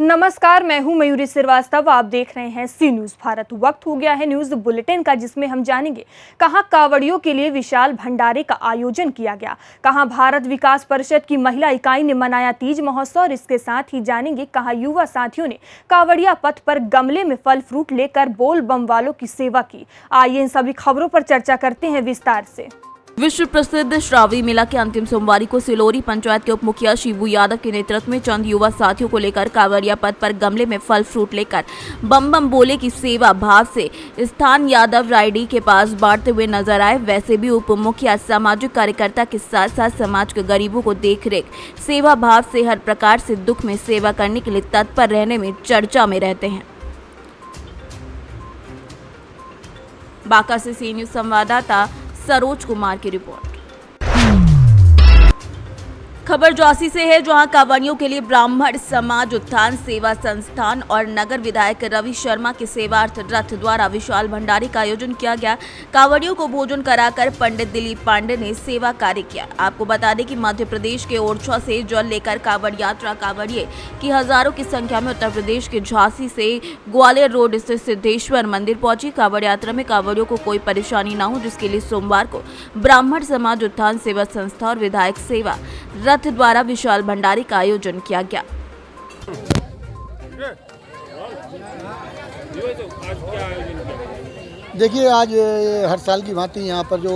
नमस्कार, मैं हूं मयूरी श्रीवास्तव। आप देख रहे हैं सी न्यूज भारत। वक्त हो गया है न्यूज बुलेटिन का, जिसमें हम जानेंगे कहां कांवड़ियों के लिए विशाल भंडारे का आयोजन किया गया, कहां भारत विकास परिषद की महिला इकाई ने मनाया तीज महोत्सव और इसके साथ ही जानेंगे कहां युवा साथियों ने कांवड़िया पथ पर गमले में फल फ्रूट लेकर बोल बम वालों की सेवा की। आइए इन सभी खबरों पर चर्चा करते हैं विस्तार से। विश्व प्रसिद्ध श्रावणी मेला के अंतिम सोमवार को सिलोरी पंचायत के उप मुखिया शिबू यादव के नेतृत्व में चंद युवा साथियों को लेकर कांवड़िया पथ पर गमले में फल फ्रूट लेकर बम बम बोले की सेवा भाव से स्थान यादव रायडी के पास बांटते हुए नजर आए। वैसे भी उप मुखिया सामाजिक कार्यकर्ता के साथ साथ समाज के गरीबों को देखरेख सेवा भाव से हर प्रकार से दुख में सेवा करने के लिए तत्पर रहने में चर्चा में रहते हैं। बांका से सी न्यूज संवाददाता सरोज कुमार की रिपोर्ट। खबर झांसी से है, जहां कांवड़ियों के लिए ब्राह्मण समाज उत्थान सेवा संस्थान और नगर विधायक रवि शर्मा के सेवार्थ रथ द्वारा विशाल भंडारे का आयोजन किया गया। कांवड़ियों को भोजन कराकर पंडित दिलीप पांडे ने सेवा कार्य किया। आपको बता दें कि मध्य प्रदेश के ओरछा से जल लेकर कांवड़ यात्रा कांवड़िए की हजारों की संख्या में उत्तर प्रदेश के झांसी से ग्वालियर रोड स्थित सिद्धेश्वर मंदिर पहुंची। कांवड़ यात्रा में कांवड़ियों को कोई परेशानी न हो, जिसके लिए सोमवार को ब्राह्मण समाज उत्थान सेवा संस्था और विधायक सेवा रथ द्वारा विशाल भंडारे का आयोजन किया गया। देखिए, आज हर साल की भांति यहाँ पर जो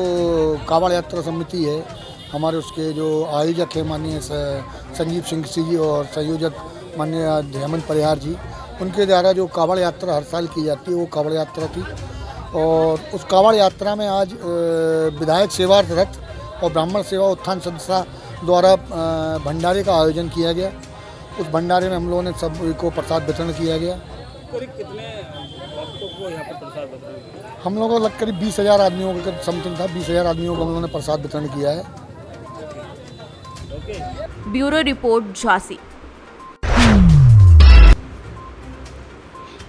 कांवड़ यात्रा समिति है हमारे, उसके जो आयोजक है माननीय संजीव सिंह जी और संयोजक माननीय हेमंत परिहार जी, उनके द्वारा जो कांवड़ यात्रा हर साल की जाती है वो कांवड़ यात्रा थी। और उस कांवड़ यात्रा में आज विधायक सेवार्थ रथ और ब्राह्मण सेवा उत्थान संस्था द्वारा भंडारे का आयोजन किया गया। उस भंडारे में हम लोगों ने सब को प्रसाद वितरण किया गया। कितने भक्तों को यहाँ पर प्रसाद वितरण किया? हम लोगों को करीब 20,000 आदमियों का समथिंग था। 20,000 आदमियों को हम लोगों ने प्रसाद वितरण किया है। Bureau report Jhansi.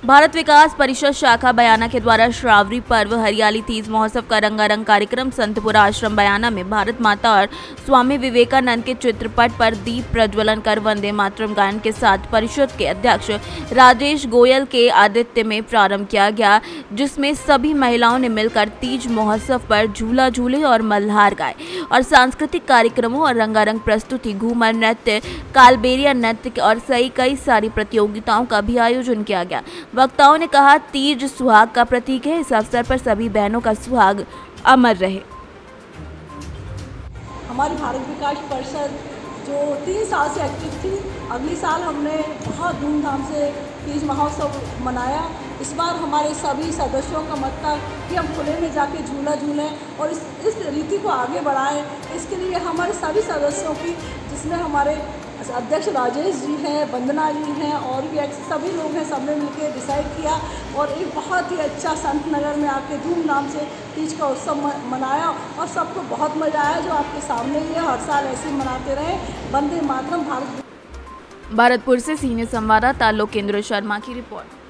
भारत विकास परिषद शाखा बयाना के द्वारा श्रावणी पर्व हरियाली तीज महोत्सव का रंगारंग कार्यक्रम संतपुरा आश्रम बयाना में भारत माता और स्वामी विवेकानंद के चित्रपट पर दीप प्रज्वलन कर वंदे मातरम गायन के साथ परिषद के अध्यक्ष राजेश गोयल के आतिथ्य में प्रारंभ किया गया, जिसमें सभी महिलाओं ने मिलकर तीज महोत्सव पर झूला झूले और मल्हार गाए और सांस्कृतिक कार्यक्रमों और रंगारंग प्रस्तुति, घूमर नृत्य, कालबेलिया नृत्य और कई सारी प्रतियोगिताओं का भी आयोजन किया गया। वक्ताओं ने कहा, तीज सुहाग का प्रतीक है। इस अवसर पर सभी बहनों का सुहाग अमर रहे। हमारी भारत विकास परिषद जो 3 साल से एक्टिव थी, अगले साल हमने बहुत धूमधाम से तीज महोत्सव मनाया। इस बार हमारे सभी सदस्यों का मत था कि हम खुले में जाके झूला झूलें और इस रीति को आगे बढ़ाएं। इसके लिए हमारे सभी सदस्यों की, जिसमें हमारे अध्यक्ष राजेश जी हैं, वंदना जी हैं और भी सभी लोग हैं, सबने मिलकर डिसाइड किया और एक बहुत ही अच्छा संत नगर में आके धूमधाम से तीज का उत्सव मनाया और सबको बहुत मज़ा आया। जो आपके सामने ही है, हर साल ऐसे ही मनाते रहे। वंदे मातरम। भरतपुर से सीनियर संवाददाता लोकेंद्र शर्मा की रिपोर्ट।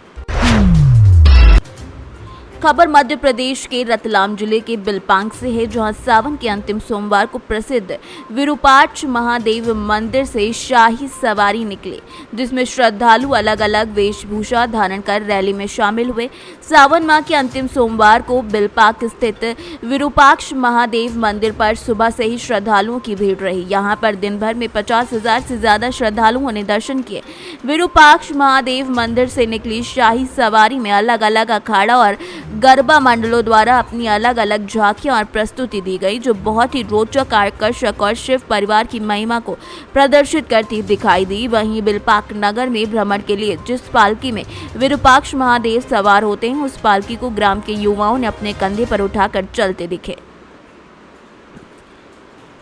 खबर मध्य प्रदेश के रतलाम जिले के बिलपांग से है, जहां सावन के अंतिम सोमवार को प्रसिद्ध विरूपाक्ष महादेव मंदिर से शाही सवारी निकली, जिसमें श्रद्धालु अलग अलग वेशभूषा धारण कर रैली में शामिल हुए। सावन माह के अंतिम सोमवार को बिलपांग स्थित विरूपाक्ष महादेव मंदिर पर सुबह से ही श्रद्धालुओं की भीड़ रही। यहां पर दिन भर में 50,000 से ज्यादा श्रद्धालुओं ने दर्शन किए। विरूपाक्ष महादेव मंदिर से निकली शाही सवारी में अलग अलग अखाड़ा और गरबा मंडलों द्वारा अपनी अलग अलग झांकियां और प्रस्तुति दी गई, जो बहुत ही रोचक, आकर्षक और शिव परिवार की महिमा को प्रदर्शित करती दिखाई दी। वहीं बिलपाक नगर में भ्रमण के लिए जिस पालकी में विरूपाक्ष महादेव सवार होते हैं, उस पालकी को ग्राम के युवाओं ने अपने कंधे पर उठाकर चलते दिखे।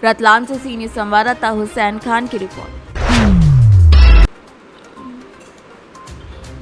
रतलाम से सीनियर संवाददाता हुसैन खान की रिपोर्ट।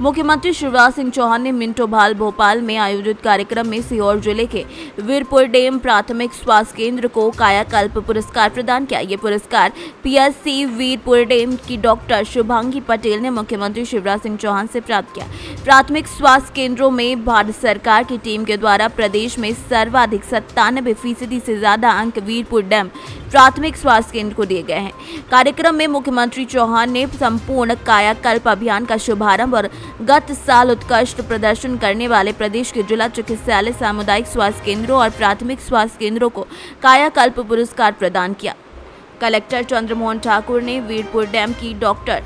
मुख्यमंत्री शिवराज सिंह चौहान ने मिंटो भाल भोपाल में आयोजित कार्यक्रम में सीहोर जिले के वीरपुर डैम प्राथमिक स्वास्थ्य केंद्र को कायाकल्प पुरस्कार प्रदान किया। ये पुरस्कार पीएचसी वीरपुर डैम की डॉक्टर शुभांगी पटेल ने मुख्यमंत्री शिवराज सिंह चौहान से प्राप्त किया। प्राथमिक स्वास्थ्य केंद्रों में भारत सरकार की टीम के द्वारा प्रदेश में सर्वाधिक 97% से ज्यादा अंक वीरपुर डैम प्राथमिक स्वास्थ्य केंद्र को दिए गए हैं। कार्यक्रम में मुख्यमंत्री चौहान ने संपूर्ण कायाकल्प अभियान का शुभारंभ और गत साल उत्कृष्ट प्रदर्शन करने वाले प्रदेश के जिला चिकित्सालय, सामुदायिक स्वास्थ्य केंद्रों और प्राथमिक स्वास्थ्य केंद्रों को कायाकल्प पुरस्कार प्रदान किया। कलेक्टर चंद्रमोहन ठाकुर ने वीरपुर डैम की डॉक्टर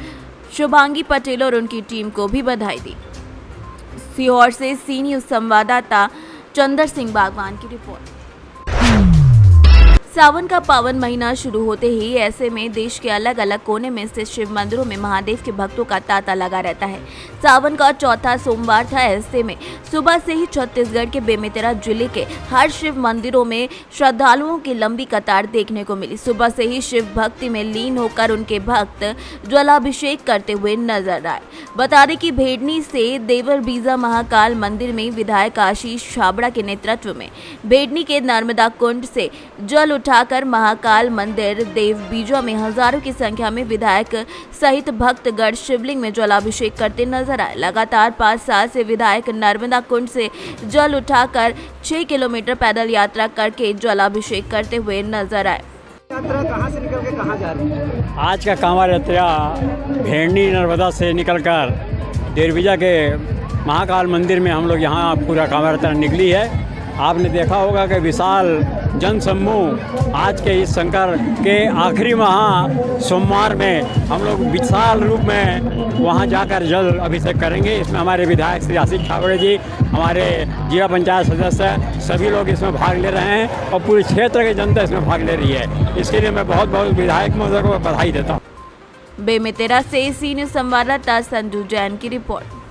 शुभांगी पटेल और उनकी टीम को भी बधाई दी। सीहोर से सी न्यूज़ संवाददाता चंदर सिंह बागवान की रिपोर्ट। सावन का पावन महीना शुरू होते ही ऐसे में देश के अलग अलग कोने में स्थित शिव मंदिरों में महादेव के भक्तों का तांता लगा रहता है। सावन का चौथा सोमवार था। ऐसे में सुबह से ही छत्तीसगढ़ के बेमेतरा जिले के हर शिव मंदिरों में श्रद्धालुओं की लंबी कतार देखने को मिली। सुबह से ही शिव भक्ति में लीन होकर उनके भक्त जलाभिषेक करते हुए नजर आए। बता दें कि भेड़नी से देवर बीजा महाकाल मंदिर में विधायक आशीष छाबड़ा के नेतृत्व में भेड़नी के नर्मदा कुंड से जल उठाकर महाकाल मंदिर देव बीजा में हजारों की संख्या में विधायक सहित भक्तगण शिवलिंग में जलाभिषेक करते नजर आए। लगातार 5 साल से विधायक नर्मदा कुंड से जल उठाकर 6 किलोमीटर पैदल यात्रा करके जलाभिषेक करते हुए नजर आए। यात्रा कहाँ से निकल के कहाँ जा रही है? आज का कांवड़ यात्रा भेड़नी नर्मदा से निकलकर देवबीजा के महाकाल मंदिर में हम लोग यहाँ पूरा कांवड़ यात्रा निकली है। आपने देखा होगा कि विशाल जनसमूह आज के इस शंकर के आखिरी महा सोमवार में हम लोग विशाल रूप में वहां जाकर जल अभिषेक करेंगे। इसमें हमारे विधायक श्री आशीष छाबड़े जी, हमारे जिला पंचायत सदस्य, सभी लोग इसमें भाग ले रहे हैं और पूरे क्षेत्र की जनता इसमें भाग ले रही है। इसके लिए मैं बहुत बहुत विधायक महोदय को बधाई देता हूँ। बेमेतरा से सी न्यूज़ संवाददाता संजू जैन की रिपोर्ट।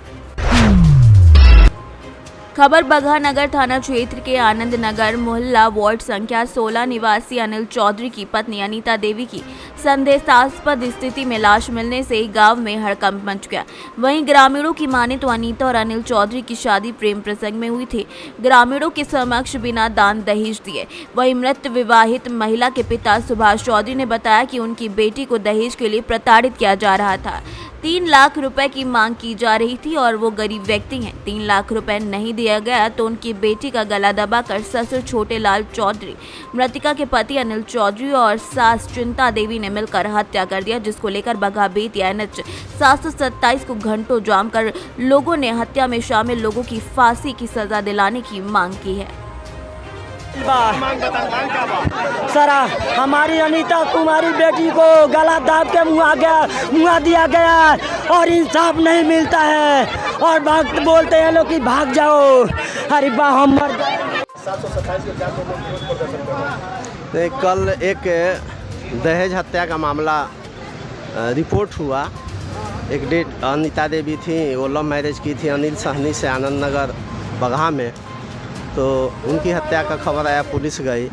खबर बगहा नगर थाना क्षेत्र के आनंद नगर मोहल्ला वार्ड संख्या 16 निवासी अनिल चौधरी की पत्नी अनीता देवी की संदेहास्पद स्थिति में लाश मिलने से गांव में हड़कंप मच गया। वहीं ग्रामीणों की माने तो अनीता और अनिल चौधरी की शादी प्रेम प्रसंग में हुई थी। ग्रामीणों के समक्ष बिना दान दहेज दिए। वहीं मृत विवाहित महिला के पिता सुभाष चौधरी ने बताया कि उनकी बेटी को दहेज के लिए प्रताड़ित किया जा रहा था। 3 लाख रुपए की मांग की जा रही थी और वो गरीब व्यक्ति हैं। 3 लाख रुपए नहीं दिया गया तो उनकी बेटी का गला दबाकर ससुर छोटे लाल चौधरी, मृतिका के पति अनिल चौधरी और सास चिंता देवी ने मिलकर हत्या कर दिया, जिसको लेकर बगहा बेतिया NH 727 को घंटों जाम कर लोगों ने हत्या में शामिल लोगों की फांसी की सजा दिलाने की मांग की है। सर, हमारी अनीता कुमारी बेटी को गला दाब के मुआ दिया गया और इंसाफ नहीं मिलता है और भक्त बोलते हैं लोग कि भाग जाओ। अरे बा हम मर गए। 727 के क्या कल एक दहेज हत्या का मामला रिपोर्ट हुआ। एक डेट अनीता देवी थी, वो लव मैरिज की थी अनिल सहनी से आनंद नगर बगहा में। तो उनकी हत्या का खबर आया, पुलिस गई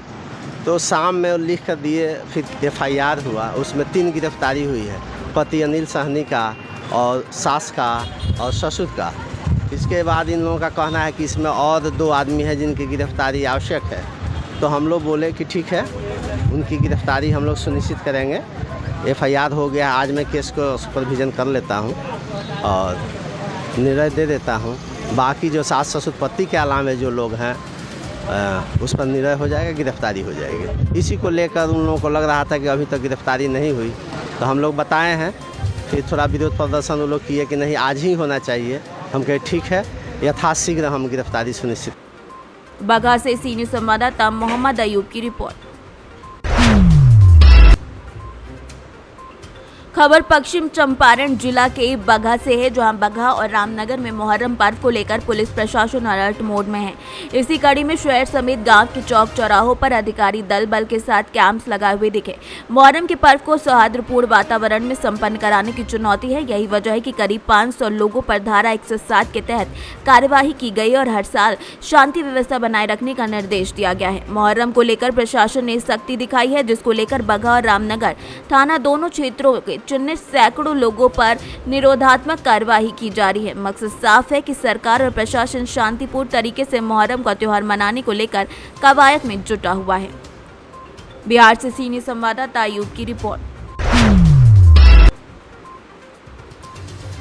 तो शाम में लिख कर दिए। फिर FIR हुआ, उसमें 3 गिरफ्तारी हुई है, पति अनिल सहनी का और सास का और ससुर का। इसके बाद इन लोगों का कहना है कि इसमें और 2 आदमी हैं जिनकी गिरफ्तारी आवश्यक है। तो हम लोग बोले कि ठीक है, उनकी गिरफ्तारी हम लोग सुनिश्चित करेंगे। FIR हो गया, आज मैं केस को सुपरविजन कर लेता हूँ और निर्णय दे देता हूँ। बाकी जो सास ससुर पति के अलावा जो लोग हैं उस पर निर्णय हो जाएगा, गिरफ्तारी हो जाएगी। इसी को लेकर उन लोगों को लग रहा था कि अभी तक गिरफ्तारी नहीं हुई, तो हम लोग बताए हैं। फिर थोड़ा विरोध प्रदर्शन वो लोग किए कि नहीं आज ही होना चाहिए। हम कहे ठीक है, यथाशीघ्र हम गिरफ्तारी सुनिश्चित। बगहा से सी न्यूज़ संवाददाता मोहम्मद अयूब की रिपोर्ट। खबर पश्चिम चंपारण जिला के बगहा से है, जहां बगहा और रामनगर में मुहर्रम पर्व को लेकर पुलिस प्रशासन अलर्ट मोड में है। इसी कड़ी में शहर समेत गांव के चौक चौराहों पर अधिकारी दल बल के साथ कैंप्स लगाए हुए दिखे। मुहर्रम के पर्व को सौहार्दपूर्ण वातावरण में संपन्न कराने की चुनौती है। यही वजह है कि करीब 500 लोगों पर धारा 107 के तहत कार्यवाही की गई और हर साल शांति व्यवस्था बनाए रखने का निर्देश दिया गया है। मुहर्रम को लेकर प्रशासन ने सख्ती दिखाई है, जिसको लेकर बगहा और रामनगर थाना दोनों क्षेत्रों के चिन्हित सैकड़ों लोगों पर निरोधात्मक कार्यवाही की जा रही है। मकसद साफ है कि सरकार और प्रशासन शांतिपूर्ण तरीके से मुहर्रम का त्योहार मनाने को लेकर कवायद में जुटा हुआ है। बिहार से सीनियर संवाददाता अयूब की रिपोर्ट।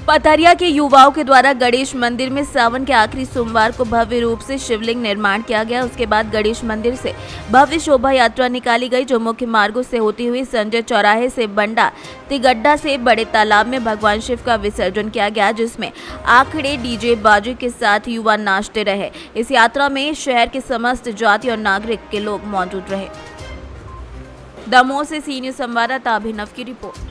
पथरिया के युवाओं के द्वारा गणेश मंदिर में सावन के आखिरी सोमवार को भव्य रूप से शिवलिंग निर्माण किया गया। उसके बाद गणेश मंदिर से भव्य शोभा यात्रा निकाली गई, जो मुख्य मार्गों से होती हुई संजय चौराहे से बंडा तिगड्डा से बड़े तालाब में भगवान शिव का विसर्जन किया गया, जिसमें आखड़े डीजे बाजे के साथ युवा नाचते रहे। इस यात्रा में शहर के समस्त जाति और नागरिक के लोग मौजूद रहे। दमोह से सीनियर संवाददाता अभिनव की रिपोर्ट।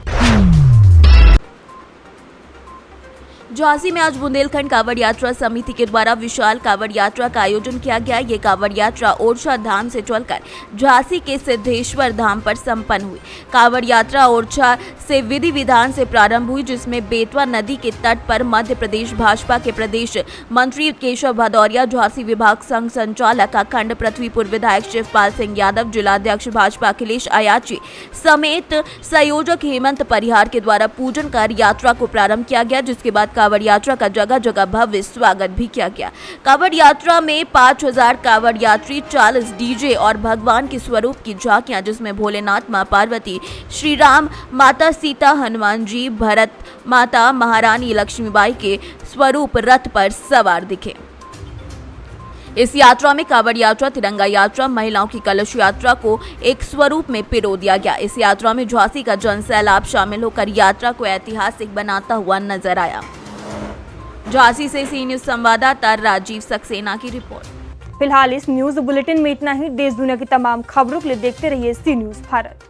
झांसी में आज बुंदेलखंड कांवड़ यात्रा समिति के द्वारा विशाल कांवड़ यात्रा का आयोजन किया गया। ये कांवड़ यात्रा ओरछा धाम से चलकर झांसी के सिद्धेश्वर धाम पर संपन्न हुई। कांवड़ यात्रा ओरछा से विधि विधान से प्रारंभ हुई, जिसमें बेतवा नदी के तट पर मध्य प्रदेश भाजपा के प्रदेश मंत्री केशव भदौरिया, झांसी विभाग संघ संचालक अखंड पृथ्वीपुर विधायक शिवपाल सिंह यादव, जिलाध्यक्ष भाजपा अखिलेश अयाची समेत संयोजक हेमंत परिहार के द्वारा पूजन कर यात्रा को प्रारंभ किया गया, जिसके बाद कांवड़ यात्रा का जगह जगह भव्य स्वागत भी किया गया। कांवड़ यात्रा में 5000 कांवड़ यात्री, 40 डीजे और भगवान के स्वरूप की झांकियां, जिसमें भोलेनाथ, मां पार्वती, श्री राम, माता सीता, हनुमान जी, भरत माता, महारानी लक्ष्मीबाई के स्वरूप रथ पर सवार दिखे। इस यात्रा में कांवड़ यात्रा, तिरंगा यात्रा, महिलाओं की कलश यात्रा को एक स्वरूप में पिरो दिया गया। इस यात्रा में झांसी का जनसैलाब शामिल होकर यात्रा को ऐतिहासिक बनाता हुआ नजर आया। झांसी से सी न्यूज संवाददाता राजीव सक्सेना की रिपोर्ट। फिलहाल इस न्यूज बुलेटिन में इतना ही। देश दुनिया की तमाम खबरों के लिए देखते रहिए सी न्यूज भारत।